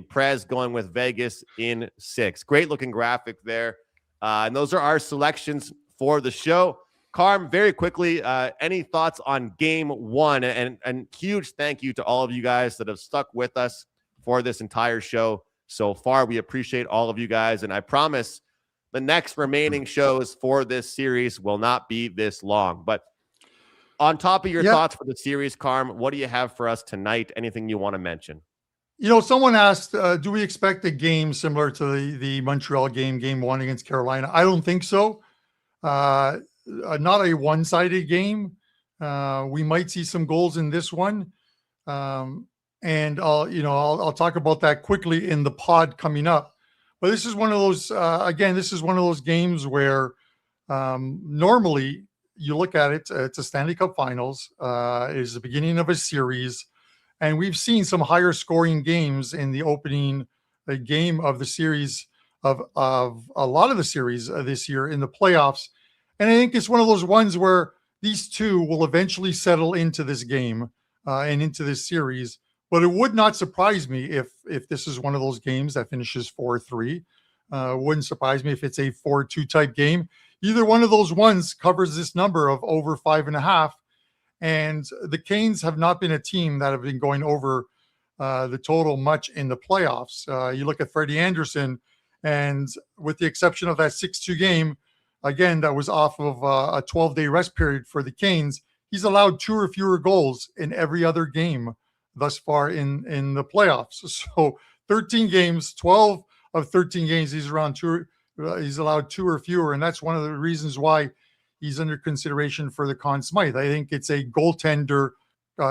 Prez going with Vegas in 6. Great looking graphic there. And those are our selections for the show. Carm, very quickly, any thoughts on game 1? And huge thank you to all of you guys that have stuck with us for this entire show so far. We appreciate all of you guys. And I promise the next remaining shows for this series will not be this long. But on top of your thoughts for the series, Carm, what do you have for us tonight? Anything you want to mention? Someone asked, do we expect a game similar to the Montreal game 1 against Carolina? I don't think so. Not a one-sided game. We might see some goals in this one. And I'll talk about that quickly in the pod coming up. But this is one of those, this is one of those games where normally you look at it, it's a Stanley Cup Finals. It is the beginning of a series. And we've seen some higher scoring games in the opening game of the series of a lot of the series this year in the playoffs. And I think it's one of those ones where these two will eventually settle into this game and into this series. But it would not surprise me if this is one of those games that finishes 4-3. Wouldn't surprise me if it's a 4-2 type game. Either one of those ones covers this number of over 5.5. And the Canes have not been a team that have been going over the total much in the playoffs. You look at Freddie Anderson, and with the exception of that 6-2 game, again, that was off of a 12-day rest period for the Canes, he's allowed 2 or fewer goals in every other game thus far in the playoffs. So 13 games, 12 of 13 games, he's allowed 2 or fewer, and that's one of the reasons why he's under consideration for the Conn Smythe. I think it's a goaltender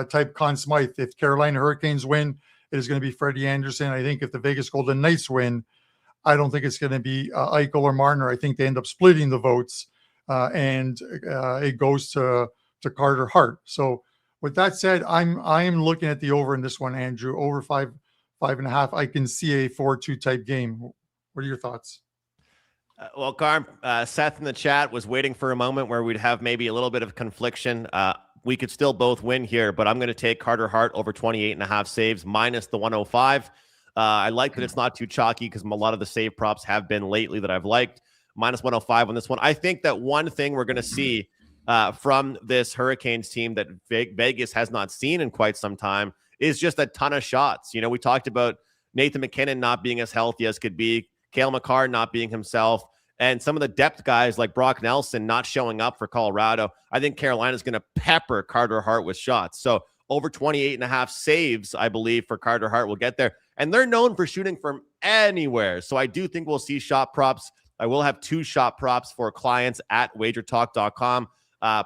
type Conn Smythe. If Carolina Hurricanes win, it is going to be Freddie Anderson. I think if the Vegas Golden Knights win, I don't think it's going to be Eichel or Marner. I think they end up splitting the votes, and it goes to Carter Hart. So with that said, I am looking at the over in this one, Andrew. Over 5.5. I can see a 4-2 type game. What are your thoughts? Well, Carm, Seth in the chat was waiting for a moment where we'd have maybe a little bit of confliction. We could still both win here, but I'm going to take Carter Hart over 28.5 saves minus the 105. I like that it's not too chalky because a lot of the save props have been lately that I've liked. Minus 105 on this one. I think that one thing we're going to see from this Hurricanes team that Vegas has not seen in quite some time is just a ton of shots. We talked about Nathan McKinnon not being as healthy as could be, Cale Makar not being himself, and some of the depth guys like Brock Nelson not showing up for Colorado. I think Carolina's going to pepper Carter Hart with shots. So over 28.5 saves, I believe, for Carter Hart will get there. And they're known for shooting from anywhere. So I do think we'll see shot props. I will have 2 shot props for clients at wagertalk.com.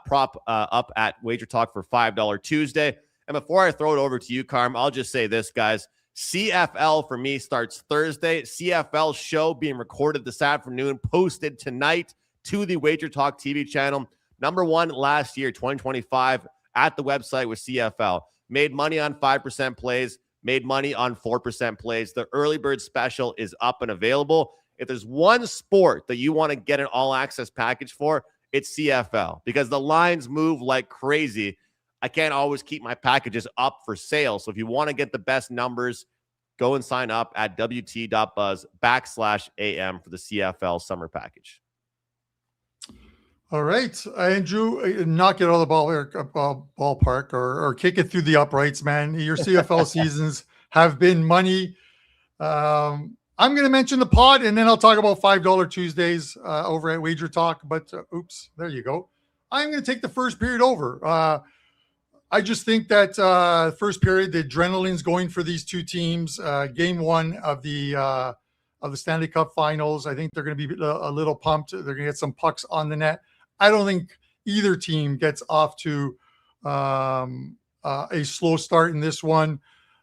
Prop up at WagerTalk for $5 Tuesday. And before I throw it over to you, Carm, I'll just say this, guys. CFL for me starts Thursday. CFL show being recorded this afternoon, posted tonight to the Wager Talk TV channel. Number 1 last year, 2025, at the website with CFL. Made money on 5% plays, made money on 4% plays. The early bird special is up and available. If there's one sport that you want to get an all-access package for, it's CFL, because the lines move like crazy. I can't always keep my packages up for sale. So if you want to get the best numbers, go and sign up at wt.buzz/AM for the CFL summer package. All right, Andrew, knock it out of the ballpark or kick it through the uprights, man. Your CFL seasons have been money. I'm going to mention the pod, and then I'll talk about $5 Tuesdays over at Wager Talk. But oops, there you go. I'm going to take the first period over. I just think that first period, the adrenaline's going for these two teams. Game 1 of the Stanley Cup Finals. I think they're going to be a little pumped. They're going to get some pucks on the net. I don't think either team gets off to a slow start in this one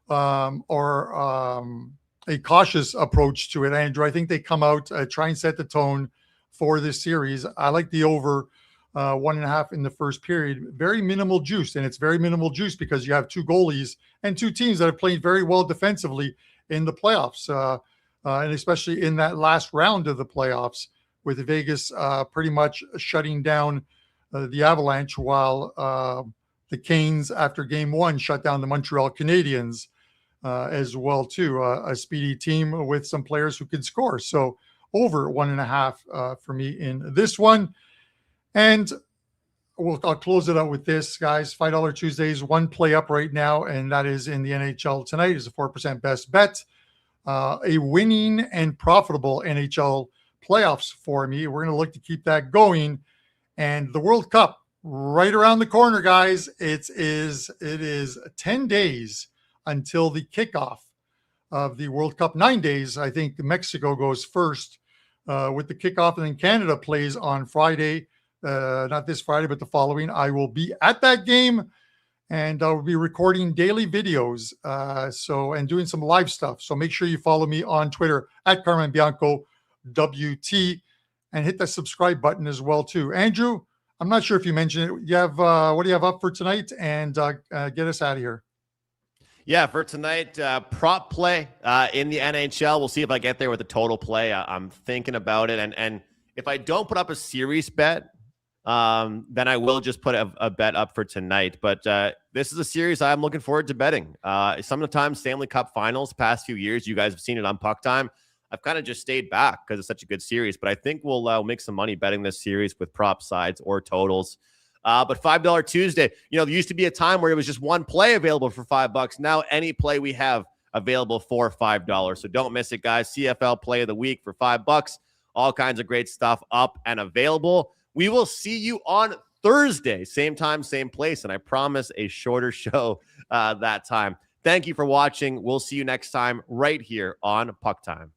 or a cautious approach to it, Andrew. I think they come out, try and set the tone for this series. I like the over 1.5 in the first period. Very minimal juice, and it's very minimal juice because you have 2 goalies and 2 teams that have played very well defensively in the playoffs, and especially in that last round of the playoffs. with Vegas pretty much shutting down the Avalanche, while the Canes, after game one, shut down the Montreal Canadiens as well too. A speedy team with some players who can score. So over 1.5 for me in this one. And I'll close it out with this, guys. $5 Tuesdays, one play up right now, and that is in the NHL tonight. Is a 4% best bet. A winning and profitable NHL playoffs for me. We're going to look to keep that going. And the World Cup right around the corner, guys. It is 10 days until the kickoff of the World Cup. 9 days. I think Mexico goes first with the kickoff, and then Canada plays on Friday. Not this Friday, but the following. I will be at that game, and I'll be recording daily videos and doing some live stuff. So make sure you follow me on Twitter at Carmine Bianco WT, and hit that subscribe button as well too. Andrew, I'm not sure if you mentioned it. You have what do you have up for tonight? And get us out of here. Yeah, for tonight, prop play in the NHL. We'll see if I get there with a total play. I'm thinking about it. And if I don't put up a series bet, then I will just put a bet up for tonight. But this is a series I'm looking forward to betting. Sometimes Stanley Cup Finals, past few years, you guys have seen it on PuckTime. I've kind of just stayed back because it's such a good series. But I think we'll make some money betting this series with prop sides or totals. But $5 Tuesday, there used to be a time where it was just one play available for $5. Now any play we have available for $5. So don't miss it, guys. CFL play of the week for $5. All kinds of great stuff up and available. We will see you on Thursday, same time, same place. And I promise a shorter show that time. Thank you for watching. We'll see you next time right here on PuckTime.